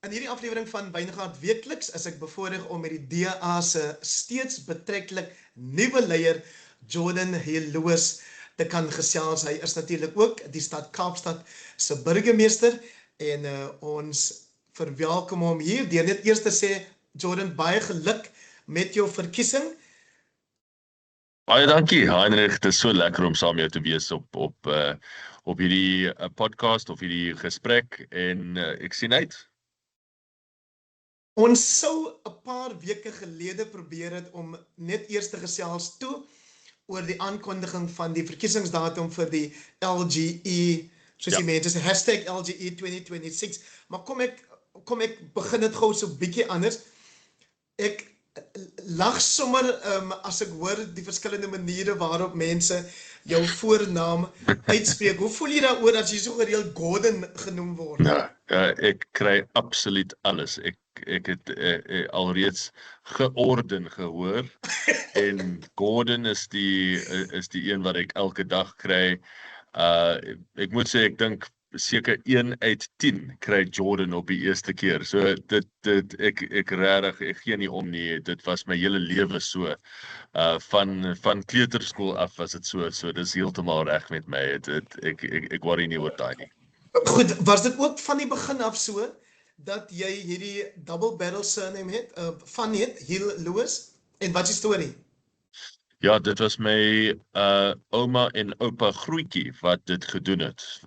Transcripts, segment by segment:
In hierdie aflewering van Wijngaard Weekliks is ek bevoorreg om met die DA se steeds betreklik nuwe leier Jordan Hill-Lewis te kan gesels. Hy is natuurlik ook die stad Kaapstad se burgemeester en ons verwelkom hom hier. Deur net eers te sê, Jordan, baie geluk met jou verkiesing. Baie dankie, Heinrich. Het is so lekker om saam met jou te wees op hierdie podcast of hierdie gesprek en ek sien uit. Ons sou 'n paar weke gelede probeer het om net eers te gesels toe oor die aankondiging van die verkiesingsdatum vir die LGE, soos die mense sê, hashtag LGE 2026. Maar kom ek begin dit gou so 'n bietjie anders. Ek lag sommer as ek hoor die verskillende maniere waarop mense jou voornaam uitspreek. Hoe voel jy daaroor as jy so gereeld Gordon genoem word? Ek kry absoluut alles. Ek het alreeds georden gehoor en Gordon is die een wat ek elke dag kry. Ek moet sê, ek dink seker 1 uit 10 kry Jordan op die eerste keer. So ek regtig, ek gee nie om nie. Dit was my hele lewe so. Van kleuterskool af was dit so dis heeltemal reg met my. Ek worry nie oor daai nie. Goed, was dit ook van die begin af so dat jy hierdie double barrel surname het, van het, Hill-Lewis? En wat is die storie? Ja, dit was my ouma en oupa grootjie wat dit gedoen het.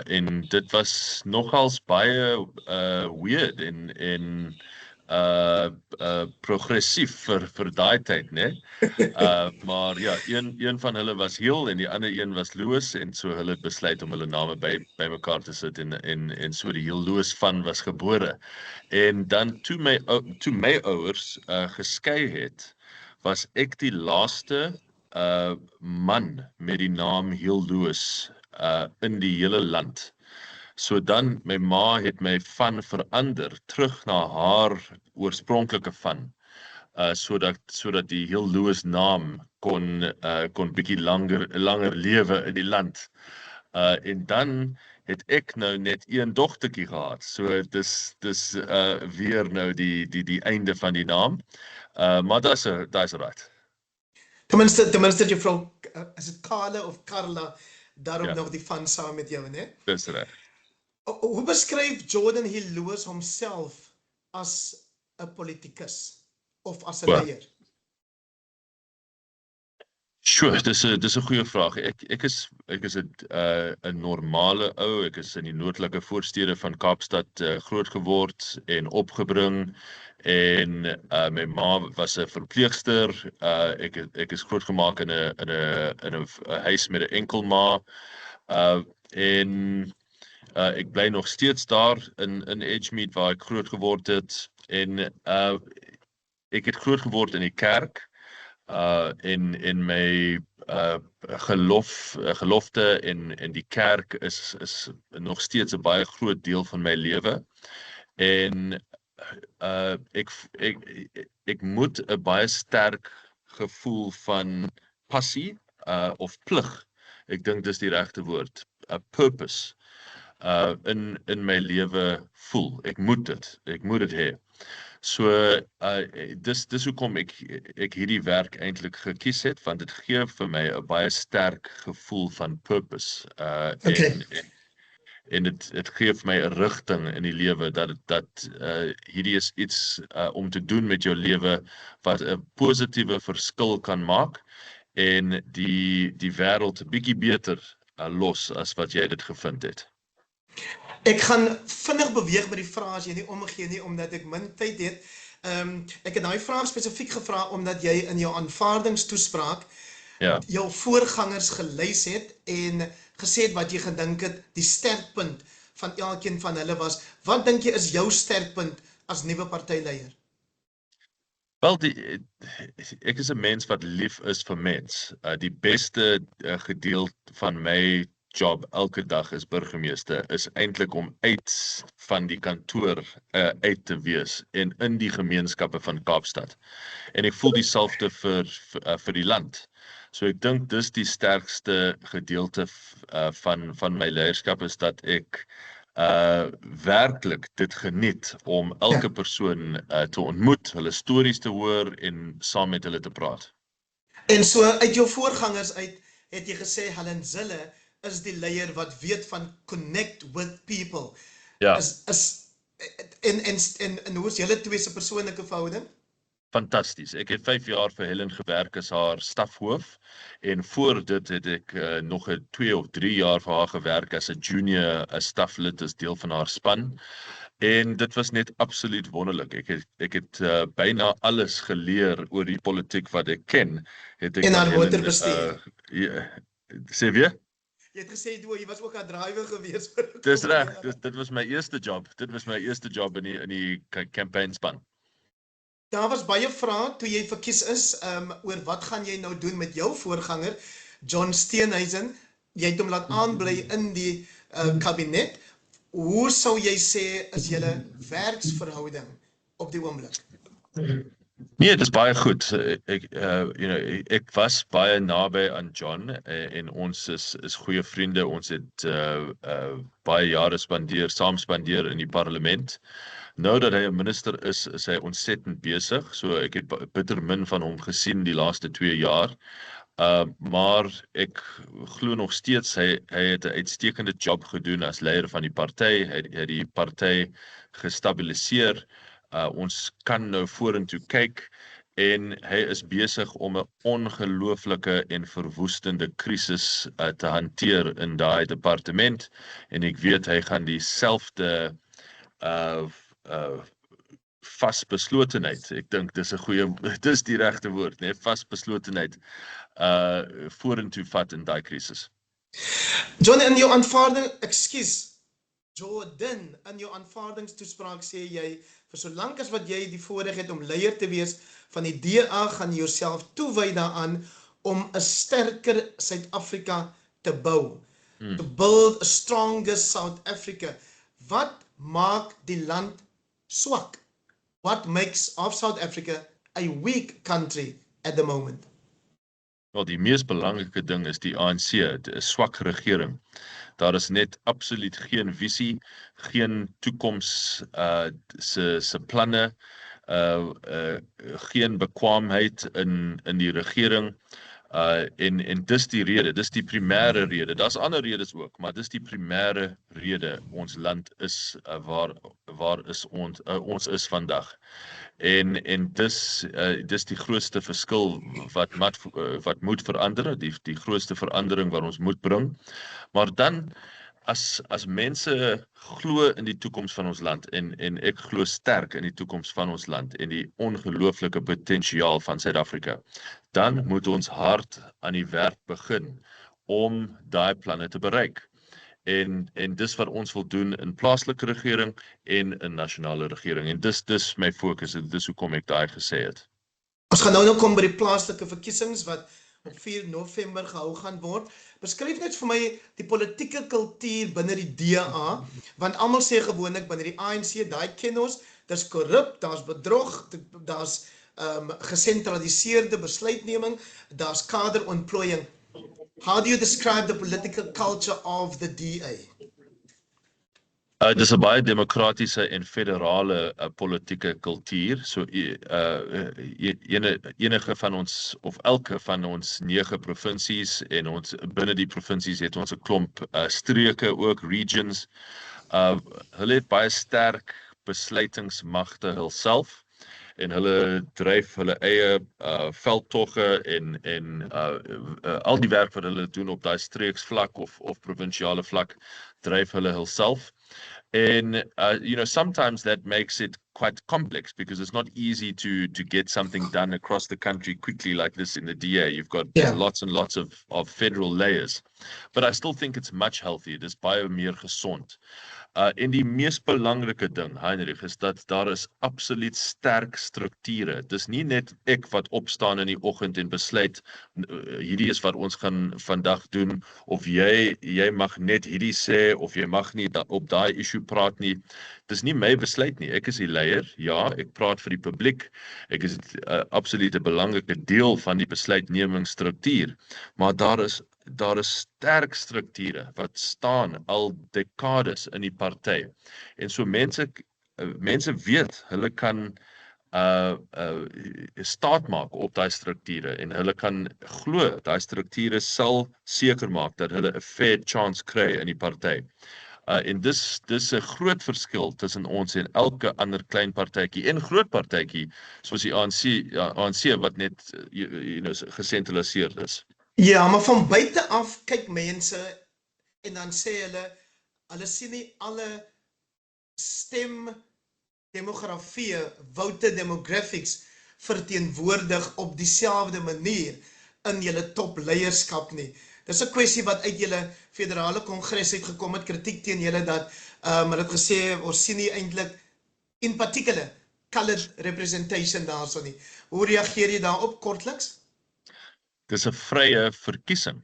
En dit was nogals baie weird en progressief vir daai tyd, né? Maar ja, een van hulle was Hill en die ander een was Lewis en so hulle het besluit om hulle name by mekaar te sit en so die Hill-Lewis van was gebore. En dan toe my ouers geskei het, was ek die laaste man met die naam Hill-Lewis in die hele land. So dan, my ma het my van verander, terug na haar oorspronklike van, sodat die Hill-Lewis naam kon bietjie langer lewe in die land. En dan het ek nou net een dogtertjie gehad. So dis weer nou die einde van die naam. Maar dis right. Tenminste jou vrou, is dit Carla of Carla, daarom nog die van saam met jou, né? Dis reg. Hoe beskryf Jordan Hill-Lewis homself as 'n politikus of as 'n leier? Sure, dis 'n goeie vraag. Ek is 'n normale ou. Ek is in die noordelike voorstede van Kaapstad groot geword en opgebring. En my ma was 'n verpleegster. Ek is grootgemaak in 'n huis met 'n enkel ma. En ek bly nog steeds daar in Edgemead waar ek groot geword het. En ek het groot geword in die kerk. En my gelofte en die kerk is nog steeds 'n baie groot deel van my lewe. En ek moet 'n baie sterk gevoel van passie of plig, ek dink dis die regte woord, 'n purpose in my lewe voel. Ek moet dit hê. So dis hoekom ek hierdie werk eintlik gekies het, want dit gee vir my 'n baie sterk gevoel van purpose. En dit gee vir my 'n rigting in die lewe dat hierdie is iets om te doen met jou lewe wat 'n positiewe verskil kan maak en die wêreld 'n bietjie beter los as wat jy dit gevind het. Ek gaan vinnig beweeg met die vrae as jy nie omgee nie, omdat ek min tyd het. Ek het daai vraag spesifiek gevra omdat jy in jou aanvaardingstoespraak jou voorgangers gelys het en gesê het wat jy gedink het, die sterkpunt van elkeen van hulle was. Wat dink jy is jou sterkpunt as nuwe partyleier? Wel, ek is 'n mens wat lief is vir mens. Die beste gedeelte van my job elke dag as burgemeester is eintlik om uit van die kantoor uit te wees en in die gemeenskappe van Kaapstad. En ek voel dieselfde vir die land. So ek dink dis die sterkste gedeelte van my leierskap is dat ek werklik dit geniet om elke persoon te ontmoet, hulle stories te hoor en saam met hulle te praat. En so uit jou voorgangers uit het jy gesê Helen Zille is die leier wat weet van connect with people. Ja. En hoe is julle twee se persoonlike verhouding? Fantasties. Ek het 5 jaar vir Helen gewerk as haar stafhoof en voor dit het ek nog 2 of 3 jaar vir haar gewerk as 'n junior staflid as deel van haar span. En dit was net absoluut wonderlik. Ek het byna alles geleer oor die politiek wat ek ken. Het ek En van haar Helen, motorbestuur. Sê weer? Jy het gesê jy was ook 'n driver gewees. Dis reg. Dit was my eerste job. Dit was my eerste job in die campaignspan. Daar was baie vrae toe jy verkies is oor wat gaan jy nou doen met jou voorganger John Steenhuisen. Jy het hom laat aanbly in die kabinet. Hoe sou jy sê is julle werksverhouding op die oomblik? Nee, dit is baie goed. Ek was baie naby aan John en ons is goeie vriende. Ons het baie jare saam spandeer in die parlement. Nou dat hy 'n minister is hy ontsettend besig. So ek het bitter min van hom gesien die laaste 2 jaar. Maar ek glo nog steeds hy het 'n uitstekende job gedoen as leier van die party. Hy het die party gestabiliseer. Ons kan nou vorentoe kyk en hy is besig om 'n ongelooflike en verwoestende krisis te hanteer in daai departement en ek weet hy gaan dieselfde vasbeslotenheid. Ek dink dis die regte woord, nee, vasbeslotenheid vorentoe vat in daai krisis. John, in jou aanvaarding, Jordan, in jou aanvaardingstoespraak sê jy, vir solank as wat jy die voorreg het om leier te wees van die DA, gaan jy jouself toewy daaraan om 'n sterker Suid-Afrika te bou. To build a stronger South Africa. Wat maak die land swak? What makes of South Africa a weak country at the moment? Wel, die mees belangrike ding is die ANC, 'n swak regering. Daar is net absoluut geen visie, geen toekoms se planne, geen bekwaamheid in die regering. En dis die rede, dis die primêre rede. Daar's ander redes ook, maar dis die primêre rede ons land is waar ons is vandag. En dis die grootste verskil wat moet verander, die grootste verandering wat ons moet bring. Maar dan as mense glo in die toekoms van ons land en ek glo sterk in die toekoms van ons land en die ongelooflike potensiaal van Suid-Afrika, dan moet ons hard aan die werk begin om daai planne te bereik. En dis wat ons wil doen in plaaslike regering en in nasionale regering. En dis my fokus en dis hoekom ek daai gesê het. Ons gaan nou kom by die plaaslike verkiesings wat op 4 November gehou gaan word. Beskryf net vir my die politieke kultuur binne die DA, want almal sê gewoonlik binne die ANC, daai ken ons, dis korrup, daar's bedrog, daar's gesentraliseerde besluitneming, daar's kaderontplooiing. How do you describe the political culture of the DA? Dis 'n baie demokratiese en federale politieke kultuur. So enige van ons of elke van ons 9 provinsies en ons binne die provinsies het ons 'n klomp streke ook, regions. Hulle het baie sterk besluitingsmagte hulself en hulle dryf hulle eie veldtogge en al die werk wat hulle doen op daai streeksvlak of provinsiale vlak dryf hulle hulself. And sometimes that makes it quite complex because it's not easy to get something done across the country quickly like this in the DA. You've got lots and lots of federal layers. But I still think it's much healthier. Dis baie meer gesond. En die mees belangrike ding, Heinrich, is dat daar is absoluut sterk strukture. Dis nie net ek wat opstaan in die oggend en besluit hierdie is wat ons gaan vandag doen of jy mag net hierdie sê of jy mag nie op daai issue praat nie. Dis nie my besluit nie. Ek is die leier. Ja, ek praat vir die publiek. Ek is absoluut 'n belangrike deel van die besluitnemingsstruktuur, maar daar is daar is sterk strukture wat staan al dekades in die party. En so mense weet hulle kan staat maak op daai strukture en hulle kan glo daai strukture sal seker maak dat hulle 'n fair chance kry in die party. En dis 'n groot verskil tussen ons en elke ander klein partytjie en groot partytjie soos die ANC wat net gesentraliseerd is. Ja, maar van buite af kyk mense en dan sê hulle sien nie alle stemdemografie, vote demographics verteenwoordig op dieselfde manier in julle topleierskap nie. Dis 'n kwessie wat uit julle federale kongres uitgekom het, kritiek teen julle dat hulle het gesê ons sien nie eintlik in particular colored representation daarso nie. Hoe reageer jy daarop kortliks? Dis 'n vrye verkiesing.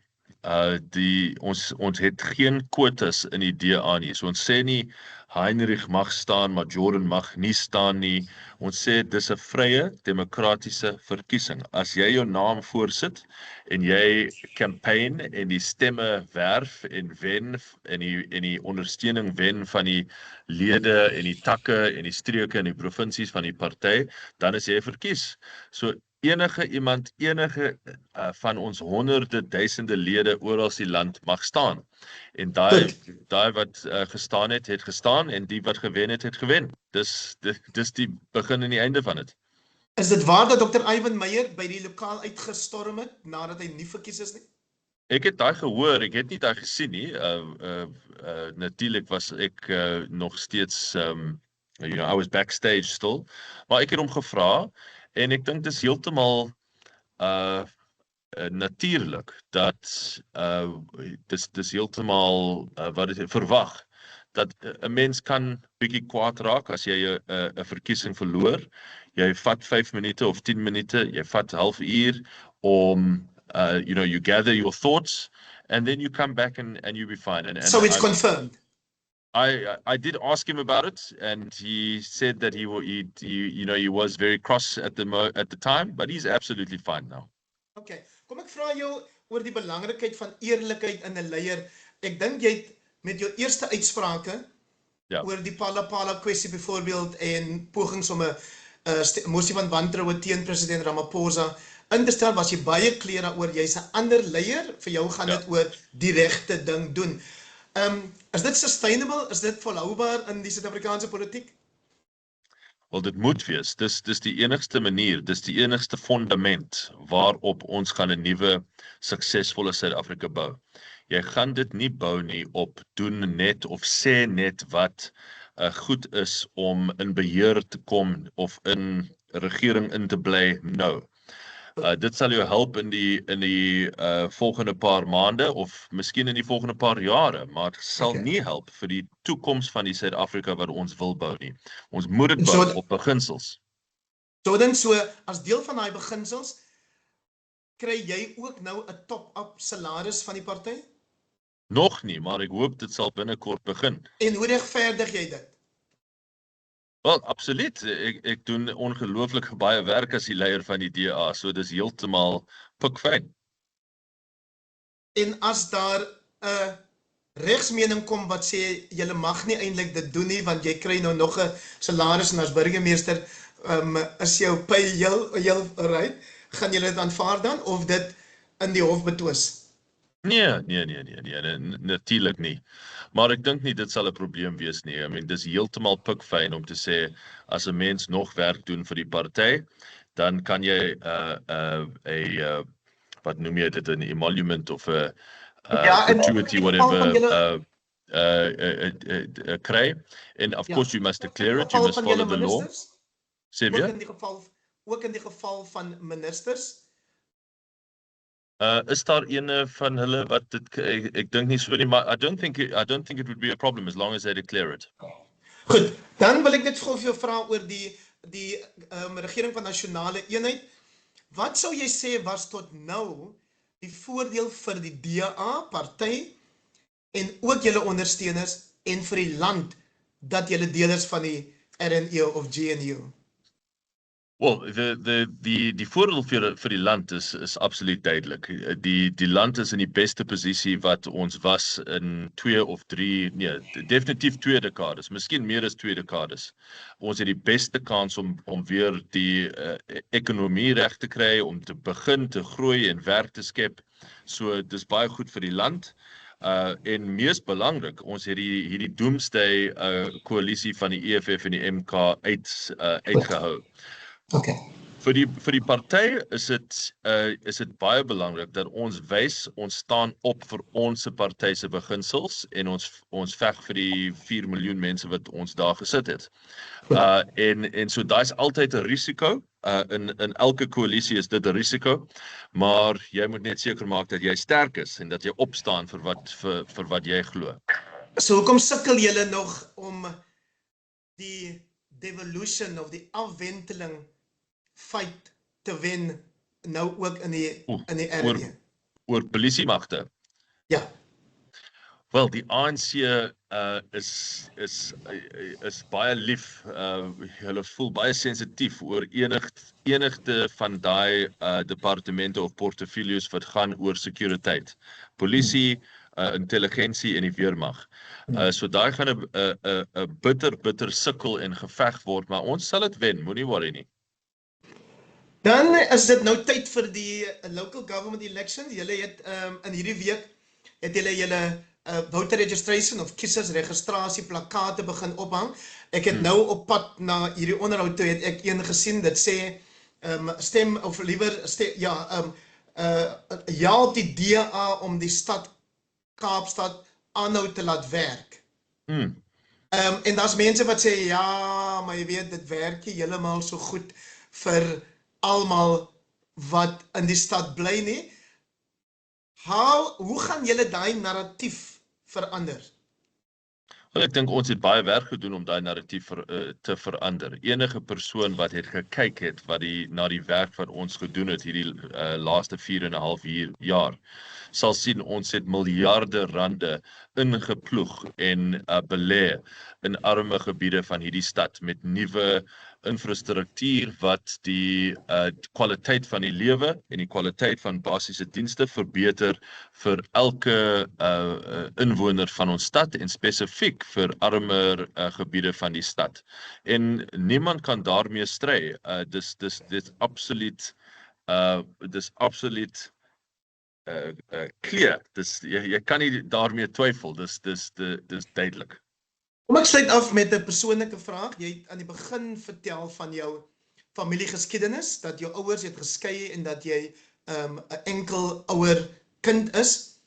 Ons het geen quotas in die DA nie. So ons sê nie Heinrich mag staan, maar Jordan mag nie staan nie. Ons sê dis 'n vrye demokratiese verkiesing. As jy jou naam voorsit en jy campaign en die stemme werf en wen en die ondersteuning wen van die lede en die takke en die streke en die provinsies van die party, dan is jy verkies. So enige van ons honderde duisende lede oral die land mag staan. En daai wat gestaan het gestaan en die wat gewen het gewen. Dis die begin en die einde van dit. Is dit waar dat Dr. Ivan Meyer by die lokaal uitgestorm het nadat hy nie verkies is nie? Ek het daai gehoor, ek het nie daai gesien nie. Natuurlik was ek nog steeds I was backstage still, maar ek het hom gevra en ek dink dis heeltemal natuurlik dat dis heeltemal wat dit verwag dat 'n mens kan bietjie kwaad raak as jy 'n verkiesing verloor. Jy vat 5 minute of 10 minute, jy vat halfuur om you gather your thoughts and then you come back and you'll be fine. And so it's confirmed. I did ask him about it, and he said that he was very cross at the time, but he's absolutely fine now. Okay, kom ek vra jou oor die belangrikheid van eerlikheid in 'n leier. Ek dink jy het met jou eerste uitsprake oor die Phala kwessie byvoorbeeld en pogings om 'n mosie van wantroue teen president Ramaphosa in te stel, was jy baie clear daaroor jy's 'n ander leier, vir jou gaan dit oor die regte ding doen. Is dit sustainable? Is dit volhoubaar in die Suid-Afrikaanse politiek? Wel, dit moet wees. Dis die enigste manier, dis die enigste fundament waarop ons gaan 'n nuwe suksesvolle Suid-Afrika bou. Jy gaan dit nie bou nie op doen net of sê net wat goed is om in beheer te kom of in regering in te bly nou. Dit sal jou help in die volgende paar maande of miskien in die volgende paar jare, maar sal nie help vir die toekoms van die Suid-Afrika wat ons wil bou nie. Ons moet dit bou op beginsels. So as deel van daai beginsels kry jy ook nou 'n top-up salaris van die party? Nog nie, maar ek hoop dit sal binnekort begin. En hoe regverdig jy dit? Wel, absoluut. Ek doen ongelooflik baie werk as die leier van die DA, so dis heeltemal pikfyn. En as daar 'n regsmening kom wat sê julle mag nie eintlik dit doen nie want jy kry nou nog 'n salaris en as burgemeester is jou pay heel right, gaan julle dit aanvaar dan of dit in die hof betwis? Nee, natuurlik nie. Maar ek dink nie dit sal 'n probleem wees nie. I mean, dis heeltemal pikfyn om te sê as 'n mens nog werk doen vir die party, dan kan jy wat noem jy dit, 'n emolument of 'n gratuity whatever kry. And of course you must declare it, you must follow the law. Sê weer? Ook in die geval van ministers. Is daar ene van hulle wat dit ek dink nie so nie, maar I don't think it would be a problem as long as they declare it. Goed, dan wil ek net vir jou vra oor die regering van nasionale eenheid. Wat sou jy sê was tot nou die voordeel vir die DA party en ook julle ondersteuners en vir die land dat julle deel is van die RNU of GNU? Wel, die voordeel vir die land is absoluut duidelik. Die land is in die beste posisie wat ons was in 2 of 3, nee, definitief 2 dekades, miskien meer as 2 dekades. Ons het die beste kans om weer die ekonomie reg te kry, om te begin te groei en werk te skep. So dis baie goed vir die land. En mees belangrik, ons het hierdie doomsday koalisie van die EFF en die MK uitgehou. Okay. Vir die party is dit baie belangrik dat ons wys ons staan op vir ons party se beginsels en ons veg vir die 4 miljoen mense wat ons daar gesit het. En so daai's altyd 'n risiko. In elke koalisie is dit 'n risiko, maar jy moet net seker maak dat jy sterk is en dat jy opstaan vir wat jy glo. So hoekom sukkel julle nog om die devolution of die afwenteling fight te wen nou ook in die area? Oor polisiemagte. Ja. Wel, die ANC is baie lief. Hulle voel baie sensitief oor enigste van daai departemente of portefeuilles wat gaan oor sekuriteit. Polisie, intelligensie en die weermag. So daai gaan 'n bitter sukkel en geveg word, maar ons sal dit wen, moenie worry nie. Dan is dit nou tyd vir die local government election. Julle het in hierdie week het julle voter registration of kiesersregistrasie plakate begin ophang. Ek het nou op pad na hierdie onderhoud toe het ek een gesien dit sê stem of liewer help die DA om die stad Kaapstad aanhou te laat werk. En daar's mense wat sê ja, maar jy weet dit werk nie heeltemal so goed vir almal wat in die stad bly nie. Hoe gaan julle daai narratief verander? Wel, ek dink ons het baie werk gedoen om daai narratief te verander. Enige persoon wat het gekyk het na die werk wat ons gedoen het hierdie laaste 4,5 jaar, sal sien ons het miljarde rande ingeploeg en belê in arme gebiede van hierdie stad met nuwe infrastruktuur wat die kwaliteit van die lewe en die kwaliteit van basiese dienste verbeter vir elke inwoner van ons stad en spesifiek vir armer gebiede van die stad. En niemand kan daarmee stry. Dis absoluut clear. Jy kan nie daarmee twyfel. Dis duidelik. Kom ek sluit af met 'n persoonlike vraag. Jy het aan die begin vertel van jou familiegeskiedenis, dat jou ouers het geskei en dat jy 'n enkel ouer kind is.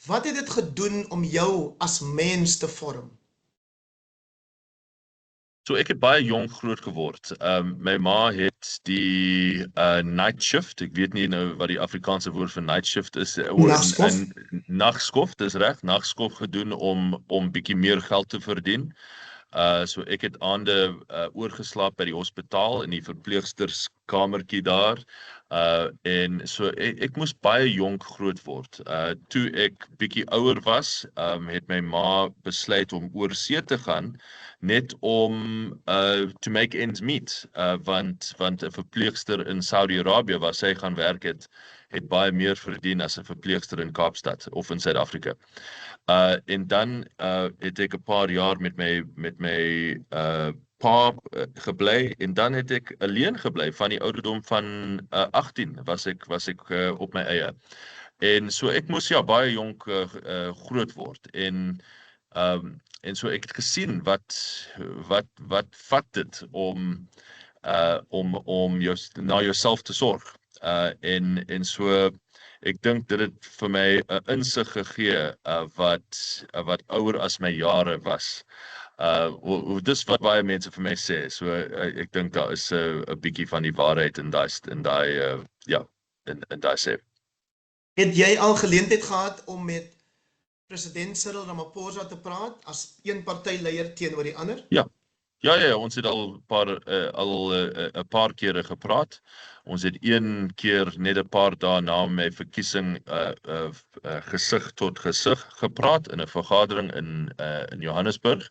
Wat het dit gedoen om jou as mens te vorm? So ek het baie jonk groot geword. My ma het die night shift, ek weet nie nou wat die Afrikaanse woord vir night shift is, nagskof, dis reg, nagskof gedoen om bietjie meer geld te verdien. So ek het aande oorgeslaap by die hospitaal in die verpleegsterskamertjie daar. En so ek moes baie jonk groot word. Toe ek bietjie ouer was, het my ma besluit om oorsee te gaan, net om to make ends meet, want 'n verpleegster in Saudi-Arabië waar sy gaan werk het baie meer verdien as 'n verpleegster in Kaapstad of in Suid-Afrika. En dan het ek 'n paar jaar met my pa gebly en dan het ek alleen gebly van die ouderdom van 18 was ek op my eie. En so ek moes baie jonk groot word en so ek het gesien wat vat dit om na jouself te sorg. En so ek dink dit het vir my 'n insig gegee wat ouer as my jare was. Dis wat baie mense vir my sê. So ek dink daar is 'n bietjie van die waarheid in daai sê. Het jy al geleentheid gehad om met president Cyril Ramaphosa te praat as een partyleier teenoor die ander? Ja, ons het al 'n paar kere gepraat. Ons het een keer net 'n paar dae na my verkiesing gesig tot gesig gepraat in 'n vergadering in Johannesburg.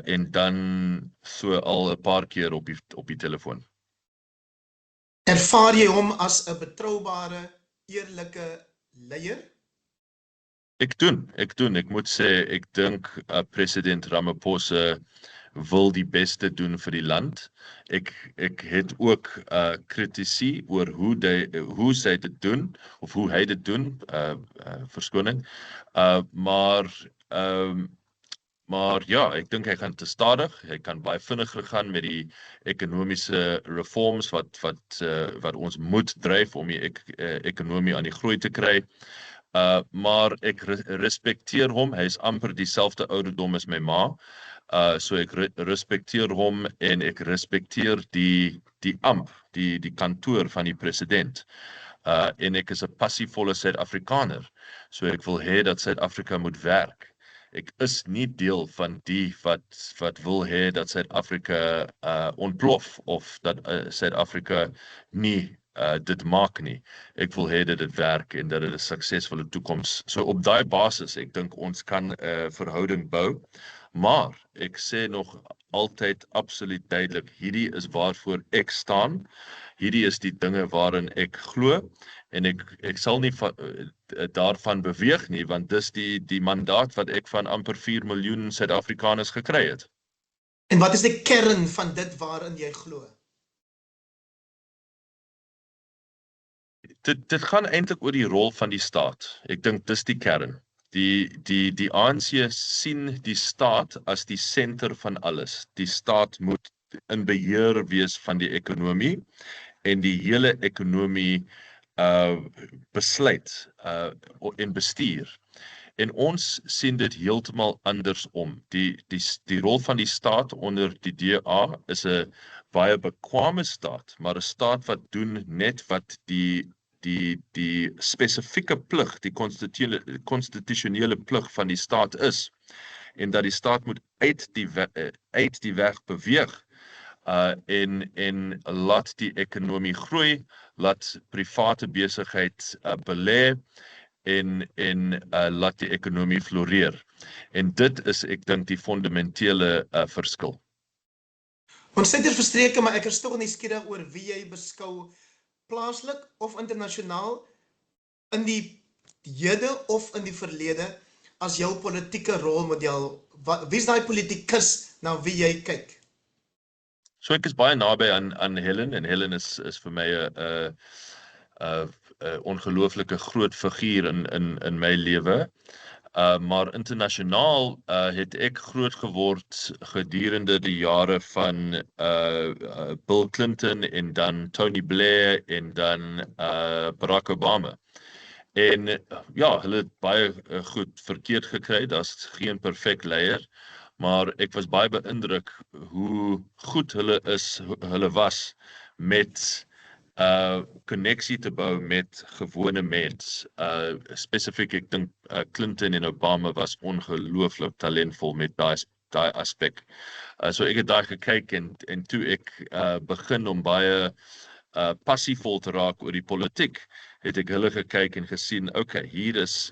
En dan so al 'n paar keer op die telefoon. Ervaar jy hom as 'n betroubare, eerlike leier? Ek doen. Ek moet sê, ek dink president Ramaphosa wil die beste doen vir die land. Ek het ook kritisie oor hoe sy dit doen of hoe hy dit doen, verskoning. Maar ja, ek dink hy gaan te stadig. Hy kan baie vinniger gaan met die ekonomiese reforms wat ons moet dryf om die ekonomie aan die groei te kry. Maar ek respekteer hom. Hy is amper dieselfde ouderdom as my ma. So ek respekteer hom en ek respekteer die amp, die kantoor van die president. En ek is 'n passievolle Suid-Afrikaner. So ek wil hê dat Suid-Afrika moet werk. Ek is nie deel van die wat wil hê dat Suid-Afrika ontplof of dat Suid-Afrika nie dit maak nie. Ek wil hê dat dit werk en dat dit 'n suksesvolle toekoms. So op daai basis, ek dink ons kan 'n verhouding bou. Maar ek sê nog altyd absoluut duidelik, hierdie is waarvoor ek staan. Hierdie is die dinge waarin ek glo en ek sal nie daarvan beweeg nie, want dis die mandaat wat ek van amper 4 miljoen Suid-Afrikaners gekry het. En wat is die kern van dit waarin jy glo? Dit gaan eintlik oor die rol van die staat. Ek dink dis die kern. Die ANC sien die staat as die senter van alles. Die staat moet in beheer wees van die ekonomie en die hele ekonomie besluit en bestuur. En ons sien dit heeltemal andersom. Die rol van die staat onder die DA is 'n baie bekwame staat, maar 'n staat wat doen net wat die spesifieke plig, die konstitusionele plig van die staat is, en dat die staat moet uit die weg beweeg, en laat die ekonomie groei, laat private besigheid belê, en laat die ekonomie floreer. En dit is, ek dink, die fundamentele verskil. Ons tyd is verstreke, maar ek is tog nuuskierig oor wie jy beskou plaaslik of internasionaal in die hede of in die verlede as jou politieke rolmodel. Wie is daai politikus na wie jy kyk? So ek is baie naby aan Helen, en Helen is vir my 'n ongelooflike groot figuur in my lewe. Maar internasionaal het ek groot geword gedurende die jare van Bill Clinton en dan Tony Blair en dan Barack Obama. En ja, hulle het baie goed verkeerd gekry, daar's geen perfek leier, maar ek was baie beïndruk hoe goed hulle was met koneksie te bou met gewone mens. Spesifiek, ek dink Clinton en Obama was ongelooflik talentvol met daai aspek. So ek het daar gekyk en toe ek begin om baie passievol te raak oor die politiek, het ek hulle gekyk en gesien, okay, hier is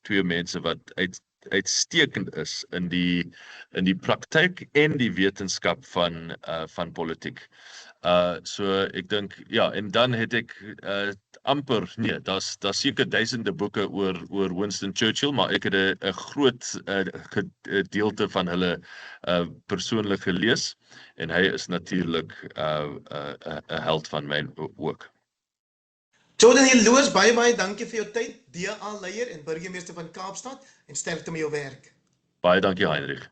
twee mense wat uitstekend is in die praktyk en die wetenskap van politiek. So ek dink, ja, en dan het ek amper, nee, daar's seker duisende boeke oor Winston Churchill, maar ek het 'n groot gedeelte van hulle persoonlik gelees, en hy is natuurlik 'n held van my ook. Jordan Hill Louws, baie dankie vir jou tyd, DA-leier en burgemeester van Kaapstad, en sterkte met jou werk. Baie dankie, Heinrich.